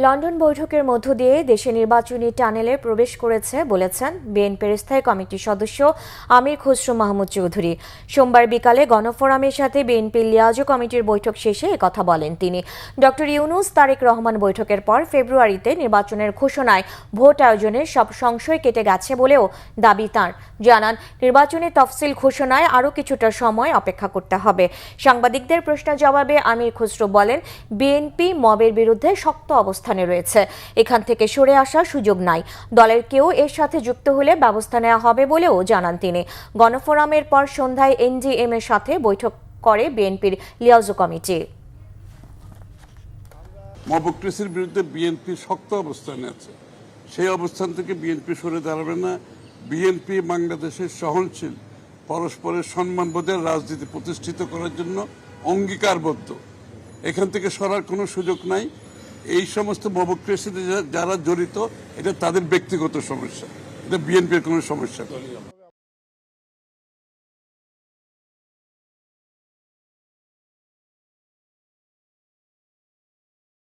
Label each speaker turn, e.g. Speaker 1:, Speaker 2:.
Speaker 1: London বৈঠকের মধ্য দিয়ে দেশে নির্বাচনী টানেলে প্রবেশ করেছে বলেছেন বিএনপির স্থায়ী কমিটির সদস্য আমির খসরু মাহমুদ চৌধুরী। সোমবার বিকালে গণফোরামের সাথে বিএনপির লিয়াজো কমিটির বৈঠক শেষে একথা বলেন তিনি। ডক্টর ইউনূস তারেক রহমান বৈঠকের পর ফেব্রুয়ারিতে নির্বাচনের ঘোষণায় ভোট আয়োজনের সব সংশয় কেটে গেছে বলেও দাবি তাঁর। জানান, নির্বাচনের তফসিল ঘোষণায় আরও কিছুটা সময় অপেক্ষা করতে হবে। সাংবাদিকদের প্রশ্নের জবাবে আমির খসরু বলেন, বিএনপি মবের বিরুদ্ধে শক্ত অবস্থানে রয়েছে, এখান থেকে সরে আসার সুযোগ নাই। দলের কেউ এর সাথে যুক্ত হলে ব্যবস্থা নেওয়া হবে বলেও জানান তিনি। গণফোরামের পর সন্ধ্যায় এনডিএম এর সাথে বৈঠক করে বিএনপির লিয়াজো কমিটি।
Speaker 2: মবক্রেসির বিরুদ্ধে বিএনপি শক্ত অবস্থানে আছে, সেই অবস্থান থেকে বিএনপি সরে দাঁড়াবে না। বিএনপি বাংলাদেশের সহনশীল, পরস্পরের সম্মানবোধের রাজনীতি প্রতিষ্ঠিত করার জন্য অঙ্গীকারবদ্ধ। এখান থেকে সরার কোনো সুযোগ নাই। এই সমস্ত মবক্রেসিতে যারা জড়িত, এটা তাদের ব্যক্তিগত সমস্যা, এটা বিএনপির কোনো সমস্যা নয়।